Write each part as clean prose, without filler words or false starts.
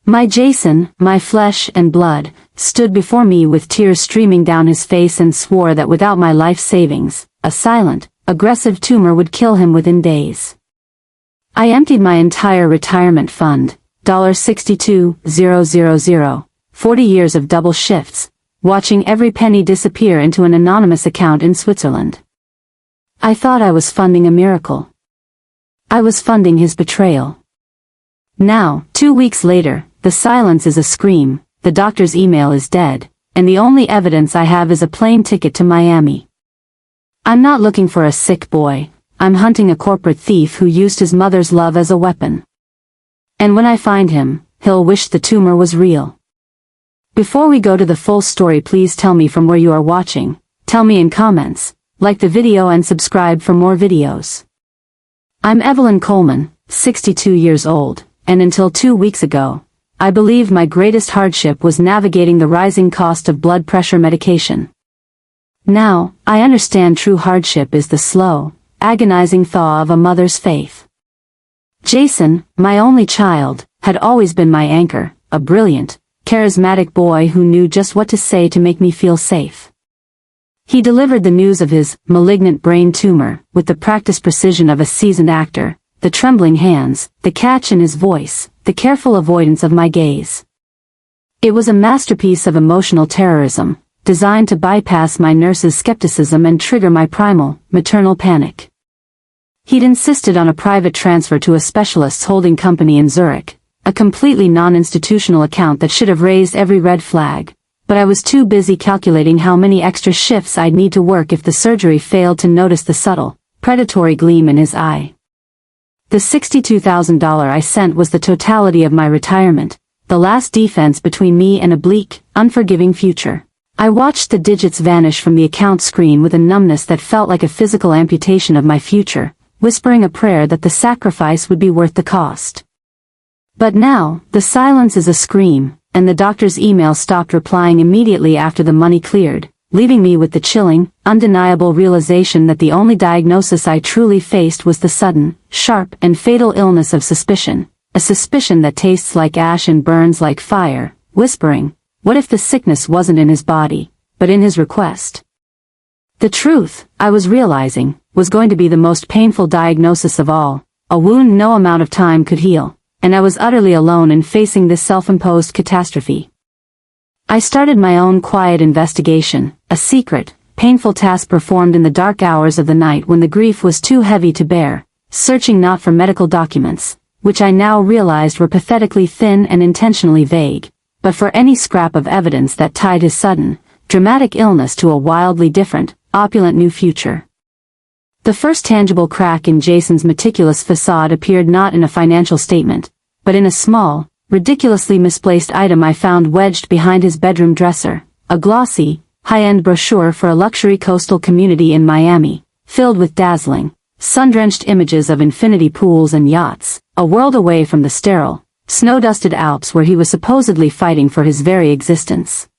My Jason, my flesh and blood, stood before me with tears streaming down his face and swore that without my life savings, a silent, aggressive tumor would kill him within days. I emptied my entire retirement fund, $62,000, 40 years of double shifts, watching every penny disappear into an anonymous account in Switzerland. I thought I was funding a miracle. I was funding his betrayal. Now, 2 weeks later, the silence is a scream, the doctor's email is dead, and the only evidence I have is a plane ticket to Miami. I'm not looking for a sick boy, I'm hunting a corporate thief who used his mother's love as a weapon. And when I find him, he'll wish the tumor was real. Before we go to the full story, please tell me from where you are watching, tell me in comments, like the video and subscribe for more videos. I'm Evelyn Coleman, 62 years old, and until 2 weeks ago, I believed my greatest hardship was navigating the rising cost of blood pressure medication. Now, I understand true hardship is the slow, agonizing thaw of a mother's faith. Jason, my only child, had always been my anchor, a brilliant, charismatic boy who knew just what to say to make me feel safe. He delivered the news of his malignant brain tumor with the practiced precision of a seasoned actor, the trembling hands, the catch in his voice, the careful avoidance of my gaze. It was a masterpiece of emotional terrorism, designed to bypass my nurse's skepticism and trigger my primal, maternal panic. He'd insisted on a private transfer to a specialist's holding company in Zurich, a completely non-institutional account that should have raised every red flag, but I was too busy calculating how many extra shifts I'd need to work if the surgery failed to notice the subtle, predatory gleam in his eye. The $62,000 I sent was the totality of my retirement, the last defense between me and a bleak, unforgiving future. I watched the digits vanish from the account screen with a numbness that felt like a physical amputation of my future, whispering a prayer that the sacrifice would be worth the cost. But now, the silence is a scream, and the doctor's email stopped replying immediately after the money cleared, leaving me with the chilling, undeniable realization that the only diagnosis I truly faced was the sudden, sharp and fatal illness of suspicion, a suspicion that tastes like ash and burns like fire, whispering, what if the sickness wasn't in his body, but in his request? The truth, I was realizing, was going to be the most painful diagnosis of all, a wound no amount of time could heal, and I was utterly alone in facing this self-imposed catastrophe. I started my own quiet investigation, a secret, painful task performed in the dark hours of the night when the grief was too heavy to bear, searching not for medical documents, which I now realized were pathetically thin and intentionally vague, but for any scrap of evidence that tied his sudden, dramatic illness to a wildly different, opulent new future. The first tangible crack in Jason's meticulous facade appeared not in a financial statement, but in a small, ridiculously misplaced item I found wedged behind his bedroom dresser, a glossy, high-end brochure for a luxury coastal community in Miami, filled with dazzling, sun-drenched images of infinity pools and yachts, a world away from the sterile, snow-dusted Alps where he was supposedly fighting for his very existence.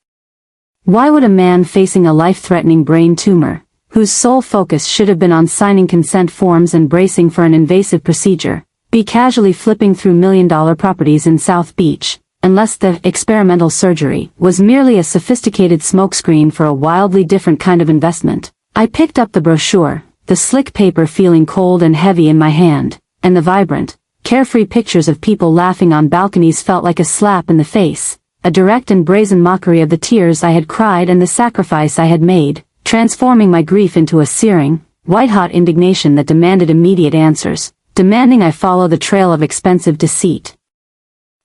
Why would a man facing a life-threatening brain tumor, whose sole focus should have been on signing consent forms and bracing for an invasive procedure, be casually flipping through million-dollar properties in South Beach, unless the experimental surgery was merely a sophisticated smokescreen for a wildly different kind of investment? I picked up the brochure, the slick paper feeling cold and heavy in my hand, and the vibrant, carefree pictures of people laughing on balconies felt like a slap in the face, a direct and brazen mockery of the tears I had cried and the sacrifice I had made, transforming my grief into a searing, white-hot indignation that demanded immediate answers, demanding I follow the trail of expensive deceit.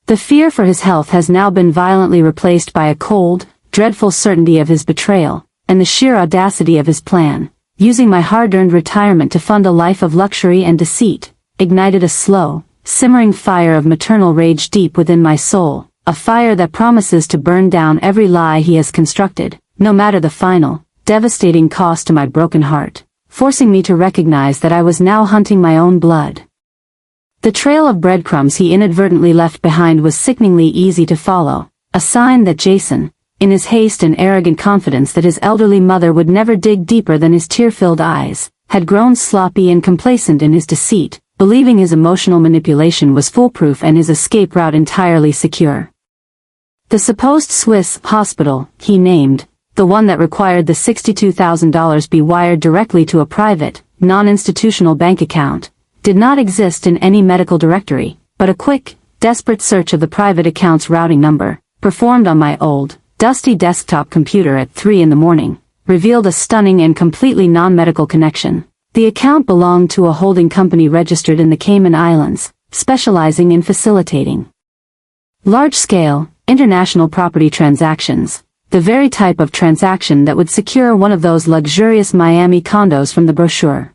The fear for his health has now been violently replaced by a cold, dreadful certainty of his betrayal, and the sheer audacity of his plan, using my hard-earned retirement to fund a life of luxury and deceit, ignited a slow, simmering fire of maternal rage deep within my soul, a fire that promises to burn down every lie he has constructed, no matter the final, devastating cost to my broken heart, forcing me to recognize that I was now hunting my own blood. The trail of breadcrumbs he inadvertently left behind was sickeningly easy to follow, a sign that Jason, in his haste and arrogant confidence that his elderly mother would never dig deeper than his tear-filled eyes, had grown sloppy and complacent in his deceit, believing his emotional manipulation was foolproof and his escape route entirely secure. The supposed Swiss hospital, he named, the one that required the $62,000 be wired directly to a private, non-institutional bank account, did not exist in any medical directory, but a quick, desperate search of the private account's routing number, performed on my old, dusty desktop computer at 3 in the morning, revealed a stunning and completely non-medical connection. The account belonged to a holding company registered in the Cayman Islands, specializing in facilitating large-scale, international property transactions, the very type of transaction that would secure one of those luxurious Miami condos from the brochure.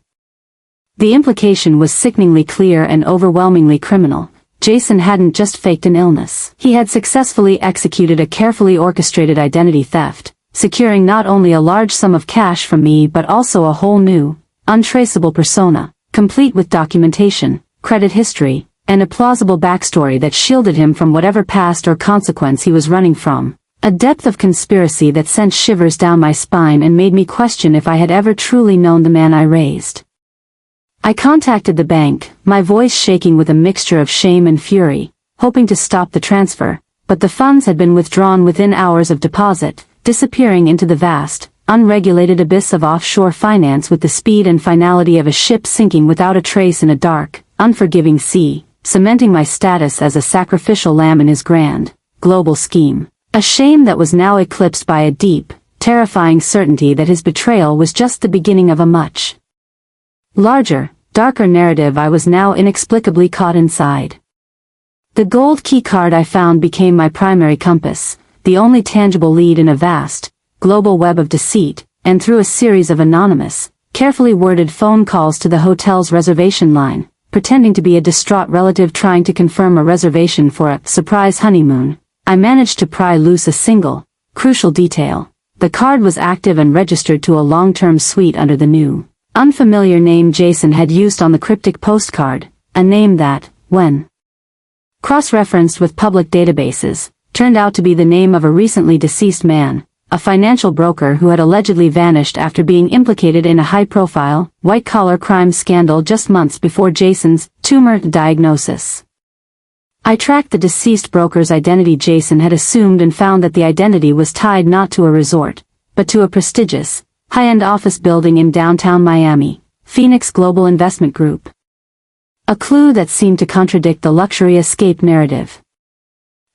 The implication was sickeningly clear and overwhelmingly criminal. Jason hadn't just faked an illness. He had successfully executed a carefully orchestrated identity theft, securing not only a large sum of cash from me but also a whole new, untraceable persona, complete with documentation, credit history, and a plausible backstory that shielded him from whatever past or consequence he was running from. A depth of conspiracy that sent shivers down my spine and made me question if I had ever truly known the man I raised. I contacted the bank, my voice shaking with a mixture of shame and fury, hoping to stop the transfer, but the funds had been withdrawn within hours of deposit, disappearing into the vast, unregulated abyss of offshore finance with the speed and finality of a ship sinking without a trace in a dark, unforgiving sea, cementing my status as a sacrificial lamb in his grand, global scheme. A shame that was now eclipsed by a deep, terrifying certainty that his betrayal was just the beginning of a much larger, darker narrative I was now inexplicably caught inside. The gold key card I found became my primary compass, the only tangible lead in a vast, global web of deceit, and through a series of anonymous, carefully worded phone calls to the hotel's reservation line, pretending to be a distraught relative trying to confirm a reservation for a surprise honeymoon, I managed to pry loose a single, crucial detail. The card was active and registered to a long-term suite under the new, unfamiliar name Jason had used on the cryptic postcard, a name that, when cross-referenced with public databases, turned out to be the name of a recently deceased man, a financial broker who had allegedly vanished after being implicated in a high-profile, white-collar crime scandal just months before Jason's tumor diagnosis. I tracked the deceased broker's identity. Jason had assumed and found that the identity was tied not to a resort, but to a prestigious, high-end office building in downtown Miami, Phoenix Global Investment Group. A clue that seemed to contradict the luxury escape narrative.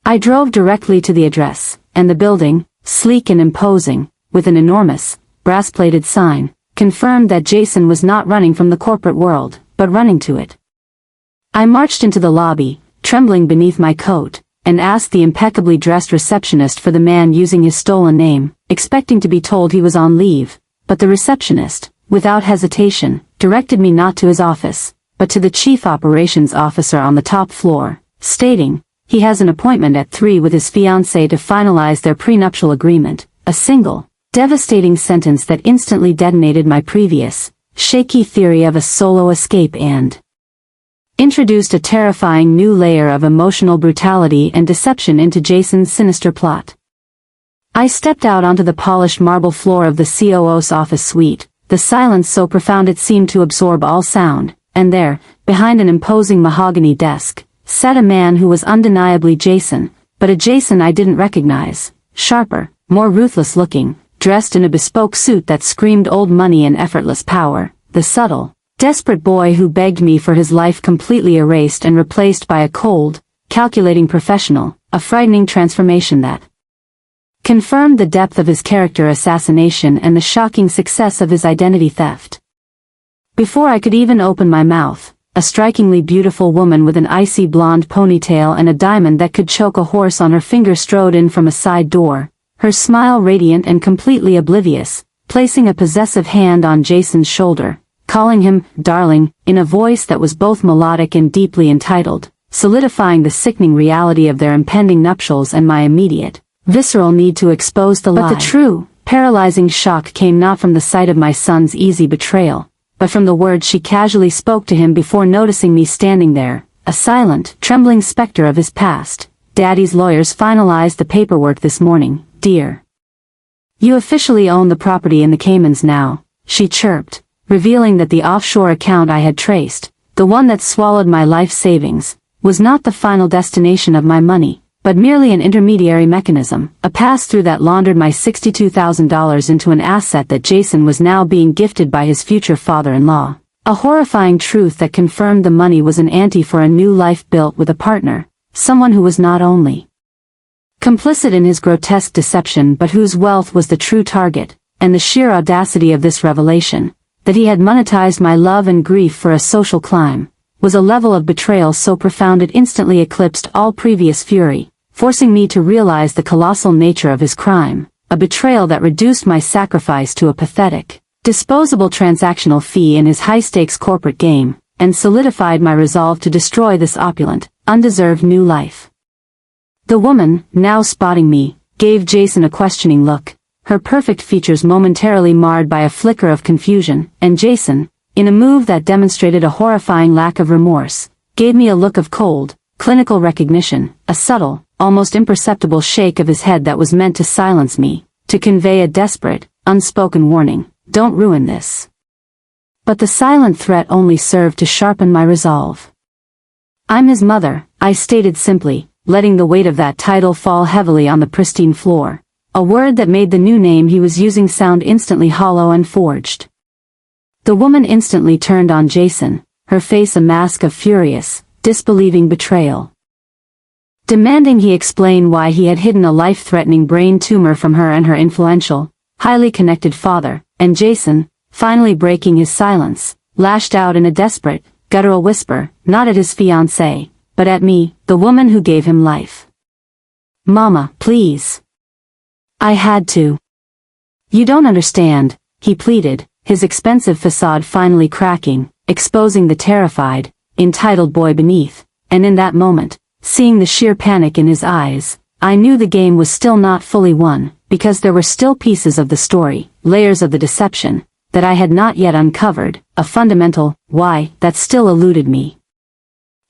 I drove directly to the address, and the building, sleek and imposing, with an enormous, brass-plated sign, confirmed that Jason was not running from the corporate world, but running to it. I marched into the lobby, trembling beneath my coat, and asked the impeccably dressed receptionist for the man using his stolen name, expecting to be told he was on leave, but the receptionist, without hesitation, directed me not to his office, but to the chief operations officer on the top floor, stating, he has an appointment at 3 with his fiancée to finalize their prenuptial agreement, a single, devastating sentence that instantly detonated my previous, shaky theory of a solo escape and introduced a terrifying new layer of emotional brutality and deception into Jason's sinister plot. I stepped out onto the polished marble floor of the COO's office suite, the silence so profound it seemed to absorb all sound, and there, behind an imposing mahogany desk, sat a man who was undeniably Jason, but a Jason I didn't recognize, sharper, more ruthless looking, dressed in a bespoke suit that screamed old money and effortless power, the subtle, desperate boy who begged me for his life completely erased and replaced by a cold, calculating professional, a frightening transformation that confirmed the depth of his character assassination and the shocking success of his identity theft. Before I could even open my mouth, a strikingly beautiful woman with an icy blonde ponytail and a diamond that could choke a horse on her finger strode in from a side door, her smile radiant and completely oblivious, placing a possessive hand on Jason's shoulder, calling him darling, in a voice that was both melodic and deeply entitled, solidifying the sickening reality of their impending nuptials and my immediate, visceral need to expose the lie. But the true, paralyzing shock came not from the sight of my son's easy betrayal, but from the words she casually spoke to him before noticing me standing there, a silent, trembling specter of his past. Daddy's lawyers finalized the paperwork this morning, dear. You officially own the property in the Caymans now, she chirped, revealing that the offshore account I had traced, the one that swallowed my life savings, was not the final destination of my money, but merely an intermediary mechanism, a pass-through that laundered my $62,000 into an asset that Jason was now being gifted by his future father-in-law. A horrifying truth that confirmed the money was an ante for a new life built with a partner, someone who was not only complicit in his grotesque deception but whose wealth was the true target, and the sheer audacity of this revelation, that he had monetized my love and grief for a social climb, was a level of betrayal so profound it instantly eclipsed all previous fury, forcing me to realize the colossal nature of his crime, a betrayal that reduced my sacrifice to a pathetic, disposable transactional fee in his high-stakes corporate game, and solidified my resolve to destroy this opulent, undeserved new life. The woman, now spotting me, gave Jason a questioning look, her perfect features momentarily marred by a flicker of confusion, and Jason, in a move that demonstrated a horrifying lack of remorse, gave me a look of cold, clinical recognition, a subtle, almost imperceptible shake of his head that was meant to silence me, to convey a desperate, unspoken warning, "Don't ruin this." But the silent threat only served to sharpen my resolve. "I'm his mother," I stated simply, letting the weight of that title fall heavily on the pristine floor, a word that made the new name he was using sound instantly hollow and forged. The woman instantly turned on Jason, her face a mask of furious, disbelieving betrayal. Demanding he explain why he had hidden a life-threatening brain tumor from her and her influential, highly connected father, and Jason, finally breaking his silence, lashed out in a desperate, guttural whisper, not at his fiancée, but at me, the woman who gave him life. "Mama, please." I had to. "You don't understand," he pleaded, his expensive facade finally cracking, exposing the terrified, entitled boy beneath, and in that moment, seeing the sheer panic in his eyes, I knew the game was still not fully won, because there were still pieces of the story, layers of the deception, that I had not yet uncovered, a fundamental why that still eluded me.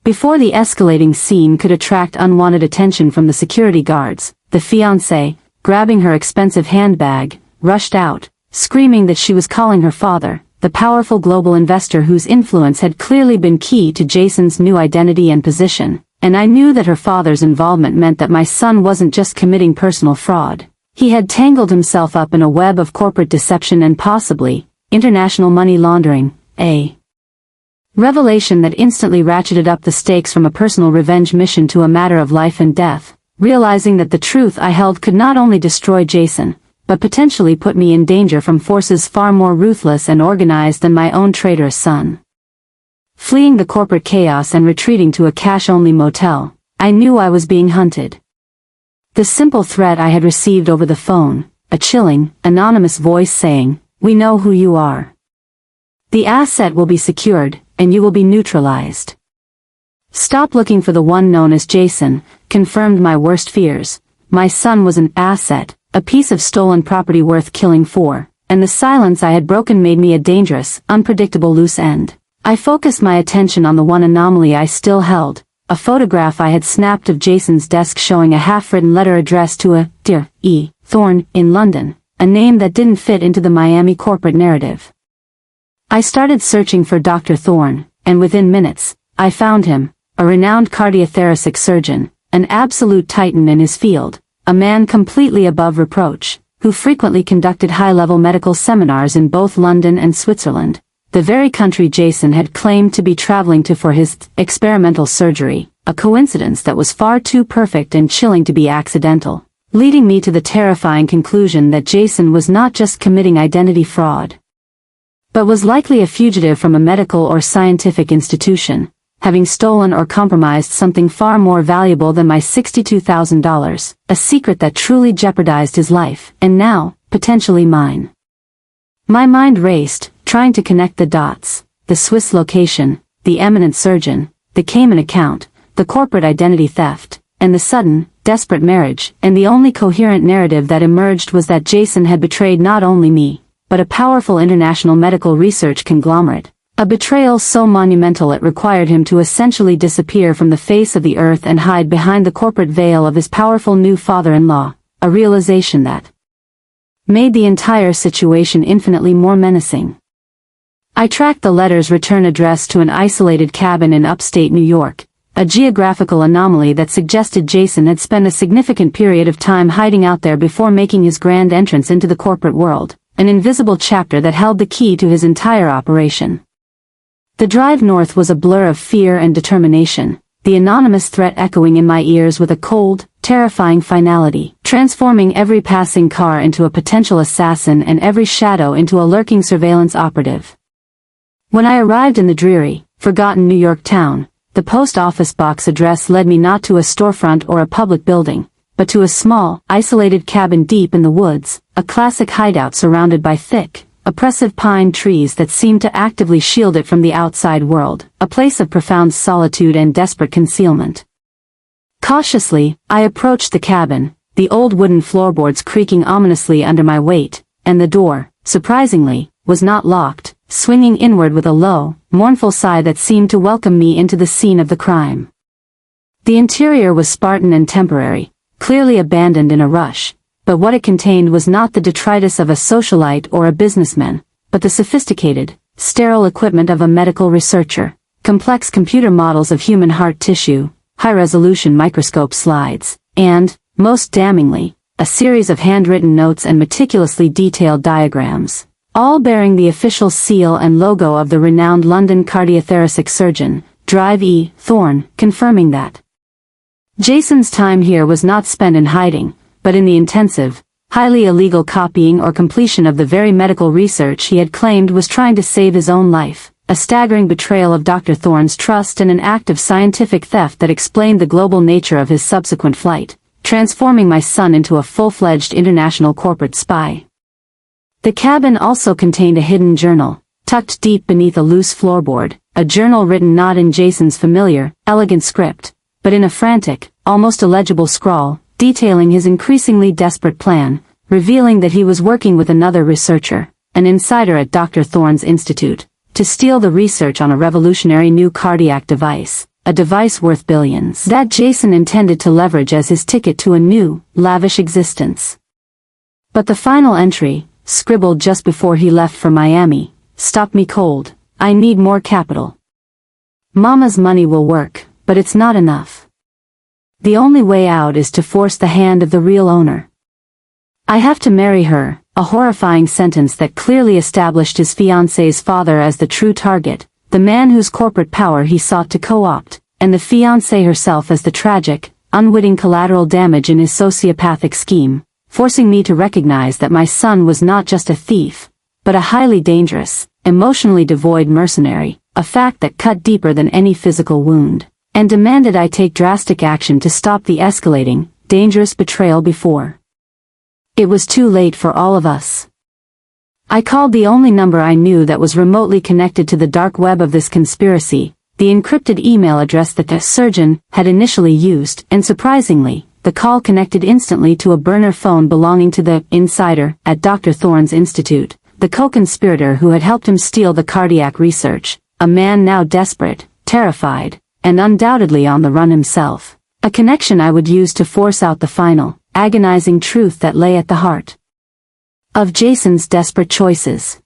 Before the escalating scene could attract unwanted attention from the security guards, the fiancée, grabbing her expensive handbag, rushed out, screaming that she was calling her father, the powerful global investor whose influence had clearly been key to Jason's new identity and position, and I knew that her father's involvement meant that my son wasn't just committing personal fraud. He had tangled himself up in a web of corporate deception and possibly, international money laundering, a revelation that instantly ratcheted up the stakes from a personal revenge mission to a matter of life and death. Realizing that the truth I held could not only destroy Jason, but potentially put me in danger from forces far more ruthless and organized than my own traitorous son. Fleeing the corporate chaos and retreating to a cash-only motel, I knew I was being hunted. The simple threat I had received over the phone, a chilling, anonymous voice saying, "We know who you are. The asset will be secured, and you will be neutralized. Stop looking for the one known as Jason," confirmed my worst fears. My son was an asset, a piece of stolen property worth killing for, and the silence I had broken made me a dangerous, unpredictable loose end. I focused my attention on the one anomaly I still held, a photograph I had snapped of Jason's desk showing a half-written letter addressed to a Dear E. Thorne in London, a name that didn't fit into the Miami corporate narrative. I started searching for Dr. Thorne, and within minutes, I found him, a renowned cardiothoracic surgeon, an absolute titan in his field, a man completely above reproach, who frequently conducted high-level medical seminars in both London and Switzerland, the very country Jason had claimed to be traveling to for his experimental surgery, a coincidence that was far too perfect and chilling to be accidental, leading me to the terrifying conclusion that Jason was not just committing identity fraud, but was likely a fugitive from a medical or scientific institution, having stolen or compromised something far more valuable than my $62,000, a secret that truly jeopardized his life, and now, potentially mine. My mind raced, trying to connect the dots, the Swiss location, the eminent surgeon, the Cayman account, the corporate identity theft, and the sudden, desperate marriage, and the only coherent narrative that emerged was that Jason had betrayed not only me, but a powerful international medical research conglomerate. A betrayal so monumental it required him to essentially disappear from the face of the earth and hide behind the corporate veil of his powerful new father-in-law, a realization that made the entire situation infinitely more menacing. I tracked the letter's return address to an isolated cabin in upstate New York, a geographical anomaly that suggested Jason had spent a significant period of time hiding out there before making his grand entrance into the corporate world, an invisible chapter that held the key to his entire operation. The drive north was a blur of fear and determination, the anonymous threat echoing in my ears with a cold, terrifying finality, transforming every passing car into a potential assassin and every shadow into a lurking surveillance operative. When I arrived in the dreary, forgotten New York town, the post office box address led me not to a storefront or a public building, but to a small, isolated cabin deep in the woods, a classic hideout surrounded by thick, oppressive pine trees that seemed to actively shield it from the outside world, a place of profound solitude and desperate concealment. Cautiously, I approached the cabin, the old wooden floorboards creaking ominously under my weight, and the door, surprisingly, was not locked, swinging inward with a low, mournful sigh that seemed to welcome me into the scene of the crime. The interior was Spartan and temporary, clearly abandoned in a rush, but what it contained was not the detritus of a socialite or a businessman, but the sophisticated, sterile equipment of a medical researcher, complex computer models of human heart tissue, high-resolution microscope slides, and, most damningly, a series of handwritten notes and meticulously detailed diagrams, all bearing the official seal and logo of the renowned London cardiothoracic surgeon, Drive E. Thorne, confirming that Jason's time here was not spent in hiding, but in the intensive, highly illegal copying or completion of the very medical research he had claimed was trying to save his own life, a staggering betrayal of Dr. Thorne's trust and an act of scientific theft that explained the global nature of his subsequent flight, transforming my son into a full-fledged international corporate spy. The cabin also contained a hidden journal, tucked deep beneath a loose floorboard, a journal written not in Jason's familiar, elegant script, but in a frantic, almost illegible scrawl, detailing his increasingly desperate plan, revealing that he was working with another researcher, an insider at Dr. Thorne's institute, to steal the research on a revolutionary new cardiac device, a device worth billions, that Jason intended to leverage as his ticket to a new, lavish existence. But the final entry, scribbled just before he left for Miami, stopped me cold. I need more capital. Mama's money will work, but it's not enough. The only way out is to force the hand of the real owner. I have to marry her, a horrifying sentence that clearly established his fiancée's father as the true target, the man whose corporate power he sought to co-opt, and the fiancée herself as the tragic, unwitting collateral damage in his sociopathic scheme, forcing me to recognize that my son was not just a thief, but a highly dangerous, emotionally devoid mercenary, a fact that cut deeper than any physical wound, and demanded I take drastic action to stop the escalating, dangerous betrayal before it was too late for all of us. I called the only number I knew that was remotely connected to the dark web of this conspiracy, the encrypted email address that the surgeon had initially used, and surprisingly, the call connected instantly to a burner phone belonging to the insider at Dr. Thorne's institute, the co-conspirator who had helped him steal the cardiac research, a man now desperate, terrified, and undoubtedly on the run himself, a connection I would use to force out the final, agonizing truth that lay at the heart of Jason's desperate choices.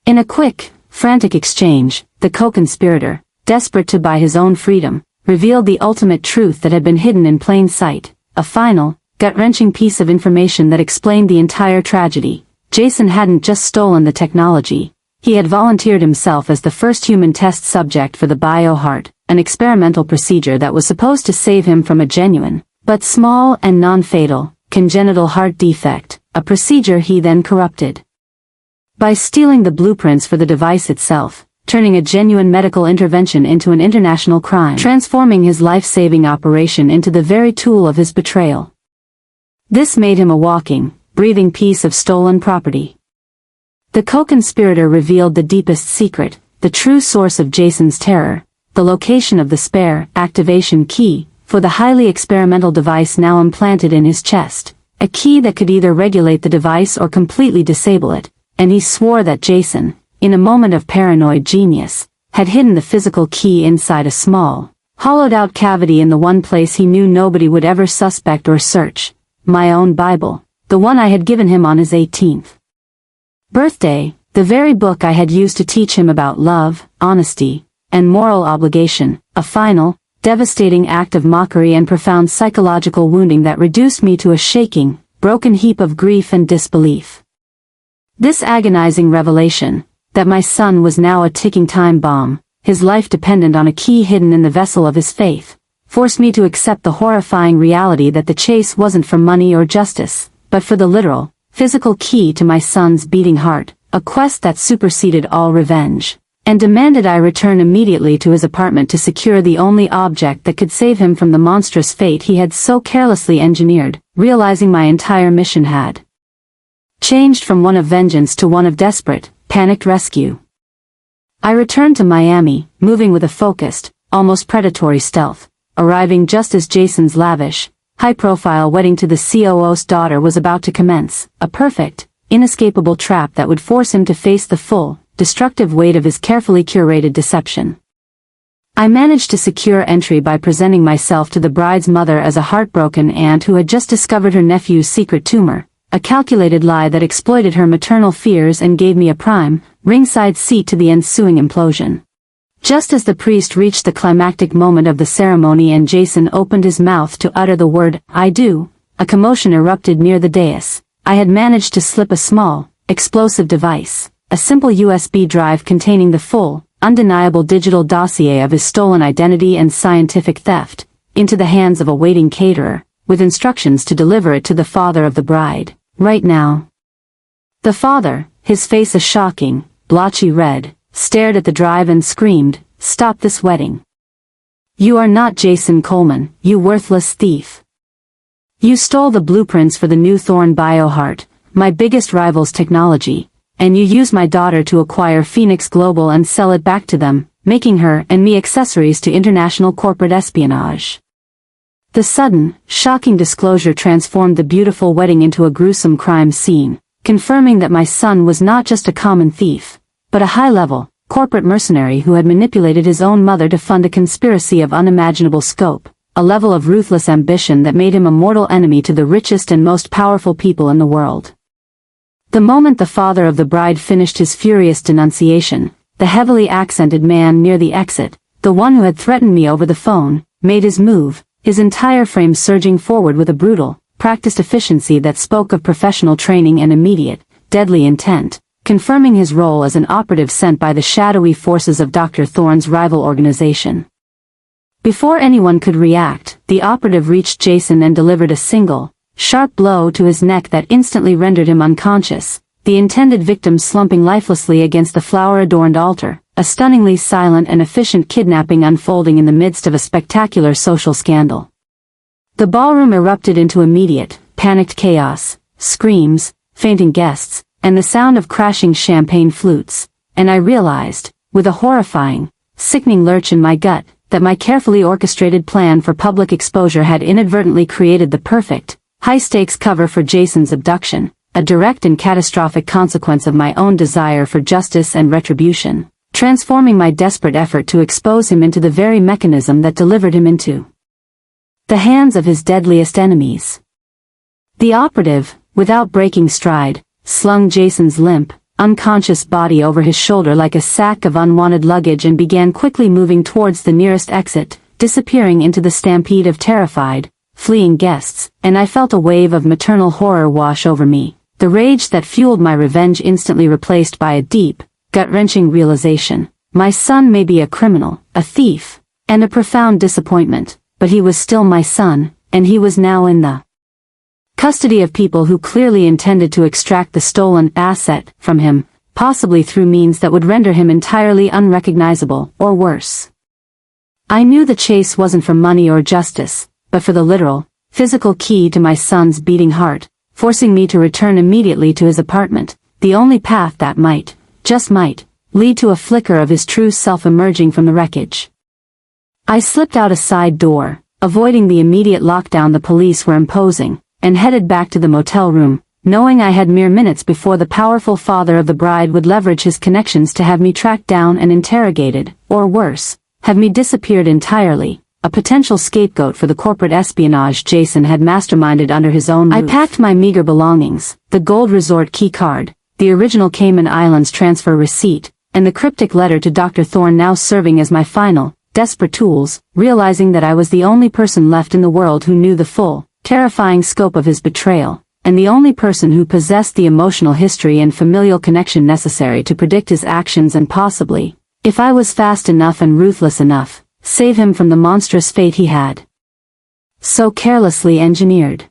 In a quick, frantic exchange, the co-conspirator, desperate to buy his own freedom, revealed the ultimate truth that had been hidden in plain sight, a final, gut-wrenching piece of information that explained the entire tragedy. Jason hadn't just stolen the technology, he had volunteered himself as the first human test subject for the bioheart, an experimental procedure that was supposed to save him from a genuine, but small and non-fatal, congenital heart defect, a procedure he then corrupted by stealing the blueprints for the device itself, turning a genuine medical intervention into an international crime, transforming his life-saving operation into the very tool of his betrayal. This made him a walking, breathing piece of stolen property. The co-conspirator revealed the deepest secret, the true source of Jason's terror, the location of the spare activation key for the highly experimental device now implanted in his chest, a key that could either regulate the device or completely disable it, and he swore that Jason, in a moment of paranoid genius, had hidden the physical key inside a small, hollowed-out cavity in the one place he knew nobody would ever suspect or search, my own Bible, the one I had given him on his 18th birthday, the very book I had used to teach him about love, honesty, and moral obligation, a final, devastating act of mockery and profound psychological wounding that reduced me to a shaking, broken heap of grief and disbelief. This agonizing revelation, that my son was now a ticking time bomb, his life dependent on a key hidden in the vessel of his faith, forced me to accept the horrifying reality that the chase wasn't for money or justice, but for the literal, physical key to my son's beating heart, a quest that superseded all revenge, and demanded I return immediately to his apartment to secure the only object that could save him from the monstrous fate he had so carelessly engineered, realizing my entire mission had changed from one of vengeance to one of desperate, panicked rescue. I returned to Miami, moving with a focused, almost predatory stealth, arriving just as Jason's lavish, high-profile wedding to the COO's daughter was about to commence, a perfect, inescapable trap that would force him to face the full, destructive weight of his carefully curated deception. I managed to secure entry by presenting myself to the bride's mother as a heartbroken aunt who had just discovered her nephew's secret tumor, a calculated lie that exploited her maternal fears and gave me a prime, ringside seat to the ensuing implosion. Just as the priest reached the climactic moment of the ceremony and Jason opened his mouth to utter the word, "I do," a commotion erupted near the dais. I had managed to slip a small, explosive device, a simple USB drive containing the full, undeniable digital dossier of his stolen identity and scientific theft, into the hands of a waiting caterer, with instructions to deliver it to the father of the bride, right now. The father, his face a shocking, blotchy red, stared at the drive and screamed, "Stop this wedding. You are not Jason Coleman, you worthless thief. You stole the blueprints for the new Thorn BioHeart, my biggest rival's technology, and you used my daughter to acquire Phoenix Global and sell it back to them, making her and me accessories to international corporate espionage." The sudden, shocking disclosure transformed the beautiful wedding into a gruesome crime scene, confirming that my son was not just a common thief, but a high-level, corporate mercenary who had manipulated his own mother to fund a conspiracy of unimaginable scope, a level of ruthless ambition that made him a mortal enemy to the richest and most powerful people in the world. The moment the father of the bride finished his furious denunciation, the heavily accented man near the exit, the one who had threatened me over the phone, made his move, his entire frame surging forward with a brutal, practiced efficiency that spoke of professional training and immediate, deadly intent, confirming his role as an operative sent by the shadowy forces of Dr. Thorne's rival organization. Before anyone could react, the operative reached Jason and delivered a single, sharp blow to his neck that instantly rendered him unconscious, the intended victim slumping lifelessly against the flower-adorned altar, a stunningly silent and efficient kidnapping unfolding in the midst of a spectacular social scandal. The ballroom erupted into immediate, panicked chaos, screams, fainting guests, and the sound of crashing champagne flutes, and I realized, with a horrifying, sickening lurch in my gut, that my carefully orchestrated plan for public exposure had inadvertently created the perfect, high-stakes cover for Jason's abduction, a direct and catastrophic consequence of my own desire for justice and retribution, transforming my desperate effort to expose him into the very mechanism that delivered him into the hands of his deadliest enemies. The operative, without breaking stride, slung Jason's limp, unconscious body over his shoulder like a sack of unwanted luggage and began quickly moving towards the nearest exit, disappearing into the stampede of terrified, fleeing guests, and I felt a wave of maternal horror wash over me, the rage that fueled my revenge instantly replaced by a deep, gut-wrenching realization. My son may be a criminal, a thief, and a profound disappointment, but he was still my son, and he was now in the custody of people who clearly intended to extract the stolen asset from him, possibly through means that would render him entirely unrecognizable, or worse. I knew the chase wasn't for money or justice, but for the literal, physical key to my son's beating heart, forcing me to return immediately to his apartment, the only path that might, just might, lead to a flicker of his true self emerging from the wreckage. I slipped out a side door, avoiding the immediate lockdown the police were imposing, and headed back to the motel room, knowing I had mere minutes before the powerful father of the bride would leverage his connections to have me tracked down and interrogated, or worse, have me disappeared entirely, a potential scapegoat for the corporate espionage Jason had masterminded under his own roof. I packed my meager belongings, the gold resort key card, the original Cayman Islands transfer receipt, and the cryptic letter to Dr. Thorne now serving as my final, desperate tools, realizing that I was the only person left in the world who knew the full, terrifying scope of his betrayal, and the only person who possessed the emotional history and familial connection necessary to predict his actions and possibly, if I was fast enough and ruthless enough, save him from the monstrous fate he had so carelessly engineered.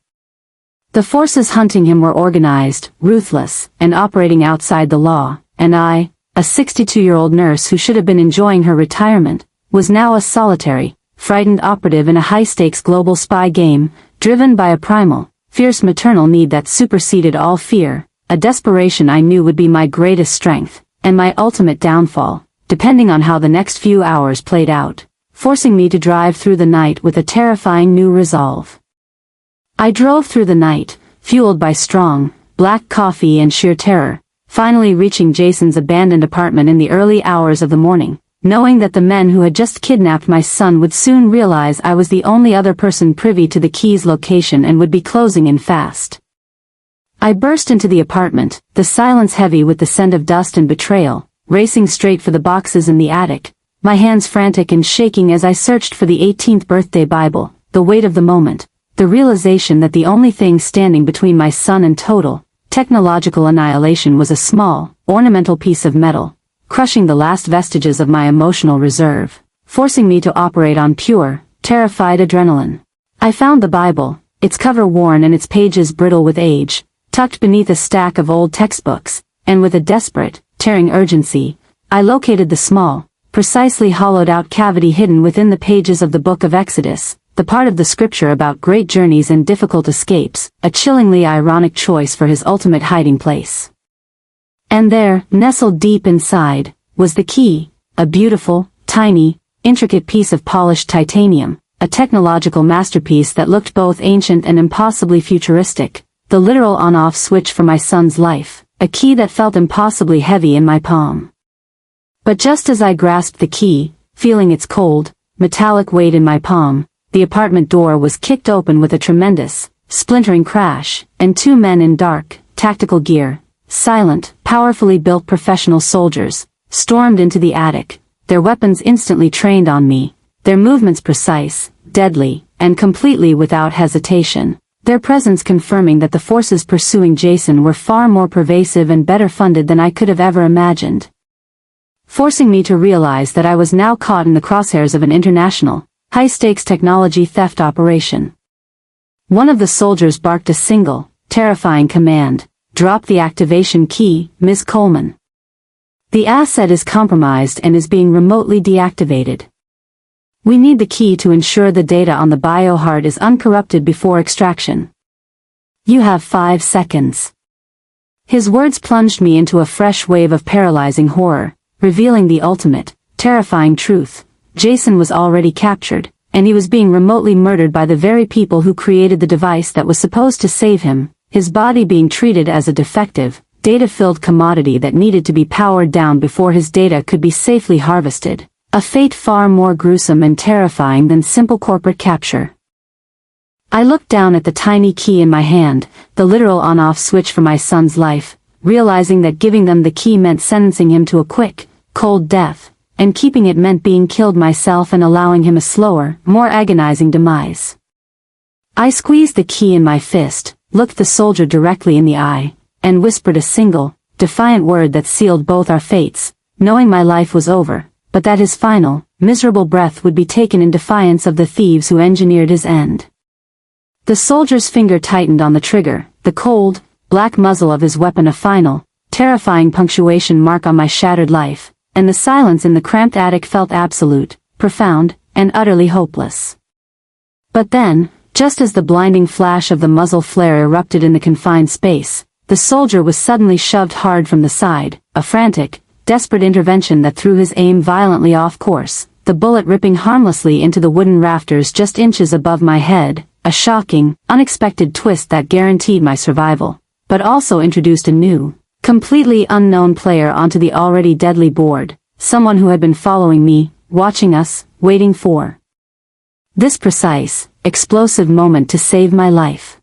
The forces hunting him were organized, ruthless, and operating outside the law, and I, a 62-year-old nurse who should have been enjoying her retirement, was now a solitary, frightened operative in a high-stakes global spy game, driven by a primal, fierce maternal need that superseded all fear, a desperation I knew would be my greatest strength, and my ultimate downfall, depending on how the next few hours played out, forcing me to drive through the night with a terrifying new resolve. I drove through the night, fueled by strong, black coffee and sheer terror, finally reaching Jason's abandoned apartment in the early hours of the morning, knowing that the men who had just kidnapped my son would soon realize I was the only other person privy to the key's location and would be closing in fast. I burst into the apartment, the silence heavy with the scent of dust and betrayal, racing straight for the boxes in the attic, my hands frantic and shaking as I searched for the 18th birthday Bible, the weight of the moment, the realization that the only thing standing between my son and total, technological annihilation was a small, ornamental piece of metal, crushing the last vestiges of my emotional reserve, forcing me to operate on pure, terrified adrenaline. I found the Bible, its cover worn and its pages brittle with age, tucked beneath a stack of old textbooks, and with a desperate, tearing urgency, I located the small, precisely hollowed-out cavity hidden within the pages of the Book of Exodus, the part of the scripture about great journeys and difficult escapes, a chillingly ironic choice for his ultimate hiding place. And there, nestled deep inside, was the key, a beautiful, tiny, intricate piece of polished titanium, a technological masterpiece that looked both ancient and impossibly futuristic, the literal on-off switch for my son's life, a key that felt impossibly heavy in my palm. But just as I grasped the key, feeling its cold, metallic weight in my palm, the apartment door was kicked open with a tremendous, splintering crash, and two men in dark, tactical gear, silent, powerfully built professional soldiers, stormed into the attic, their weapons instantly trained on me, their movements precise, deadly, and completely without hesitation, their presence confirming that the forces pursuing Jason were far more pervasive and better funded than I could have ever imagined. Forcing me to realize that I was now caught in the crosshairs of an international, high-stakes technology theft operation. One of the soldiers barked a single, terrifying command: "Drop the activation key, Ms. Coleman. The asset is compromised and is being remotely deactivated. We need the key to ensure the data on the biohard is uncorrupted before extraction. You have 5 seconds." His words plunged me into a fresh wave of paralyzing horror, revealing the ultimate, terrifying truth. Jason was already captured, and he was being remotely murdered by the very people who created the device that was supposed to save him, his body being treated as a defective, data-filled commodity that needed to be powered down before his data could be safely harvested, a fate far more gruesome and terrifying than simple corporate capture. I looked down at the tiny key in my hand, the literal on-off switch for my son's life, realizing that giving them the key meant sentencing him to a quick, cold death, and keeping it meant being killed myself and allowing him a slower, more agonizing demise. I squeezed the key in my fist, looked the soldier directly in the eye, and whispered a single, defiant word that sealed both our fates, knowing my life was over, but that his final, miserable breath would be taken in defiance of the thieves who engineered his end. The soldier's finger tightened on the trigger, the cold, black muzzle of his weapon a final, terrifying punctuation mark on my shattered life, and the silence in the cramped attic felt absolute, profound, and utterly hopeless. But then, just as the blinding flash of the muzzle flare erupted in the confined space, the soldier was suddenly shoved hard from the side, a frantic, desperate intervention that threw his aim violently off course, the bullet ripping harmlessly into the wooden rafters just inches above my head, a shocking, unexpected twist that guaranteed my survival, but also introduced a new, completely unknown player onto the already deadly board, someone who had been following me, watching us, waiting for this precise, explosive moment to save my life.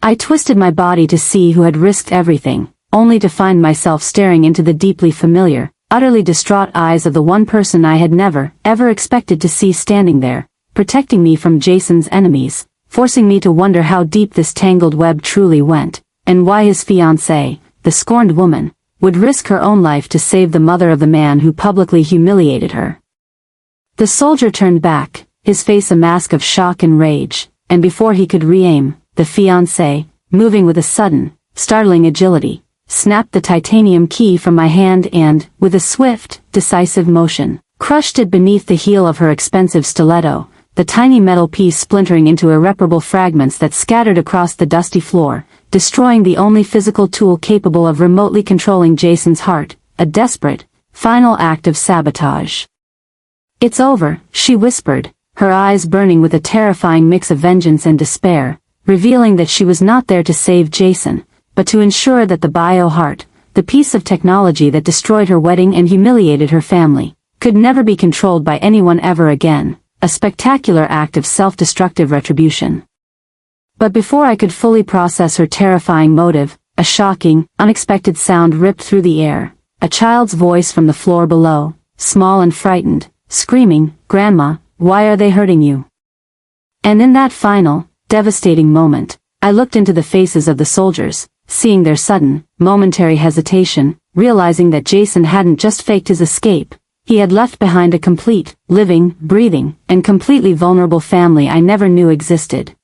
I twisted my body to see who had risked everything, only to find myself staring into the deeply familiar, utterly distraught eyes of the one person I had never, ever expected to see standing there, protecting me from Jason's enemies, forcing me to wonder how deep this tangled web truly went, and why his fiancée, the scorned woman, would risk her own life to save the mother of the man who publicly humiliated her. The soldier turned back, his face a mask of shock and rage, and before he could re-aim, the fiancée, moving with a sudden, startling agility, snapped the titanium key from my hand and, with a swift, decisive motion, crushed it beneath the heel of her expensive stiletto, the tiny metal piece splintering into irreparable fragments that scattered across the dusty floor, destroying the only physical tool capable of remotely controlling Jason's heart, a desperate, final act of sabotage. "It's over," she whispered, her eyes burning with a terrifying mix of vengeance and despair, revealing that she was not there to save Jason, but to ensure that the bio-heart, the piece of technology that destroyed her wedding and humiliated her family, could never be controlled by anyone ever again, a spectacular act of self-destructive retribution. But before I could fully process her terrifying motive, a shocking, unexpected sound ripped through the air, a child's voice from the floor below, small and frightened, screaming, "Grandma, why are they hurting you?" And in that final, devastating moment, I looked into the faces of the soldiers, seeing their sudden, momentary hesitation, realizing that Jason hadn't just faked his escape, he had left behind a complete, living, breathing, and completely vulnerable family I never knew existed.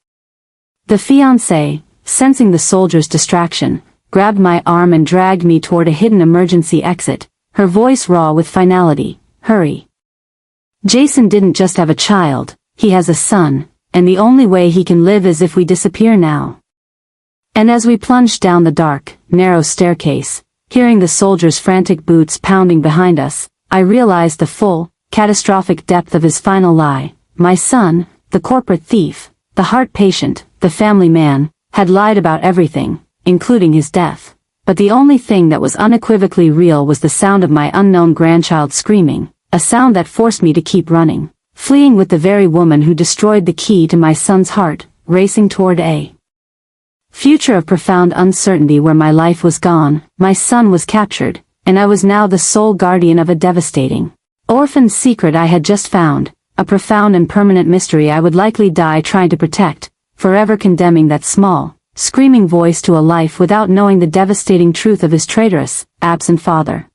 The fiancée, sensing the soldiers' distraction, grabbed my arm and dragged me toward a hidden emergency exit, her voice raw with finality, "Hurry. Jason didn't just have a child, he has a son, and the only way he can live is if we disappear now." And as we plunged down the dark, narrow staircase, hearing the soldiers' frantic boots pounding behind us, I realized the full, catastrophic depth of his final lie. My son, the corporate thief, the heart patient, the family man, had lied about everything, including his death. But the only thing that was unequivocally real was the sound of my unknown grandchild screaming, a sound that forced me to keep running, fleeing with the very woman who destroyed the key to my son's heart, racing toward a future of profound uncertainty where my life was gone, my son was captured, and I was now the sole guardian of a devastating, orphaned secret I had just found, a profound and permanent mystery I would likely die trying to protect, forever condemning that small, screaming voice to a life without knowing the devastating truth of his traitorous, absent father.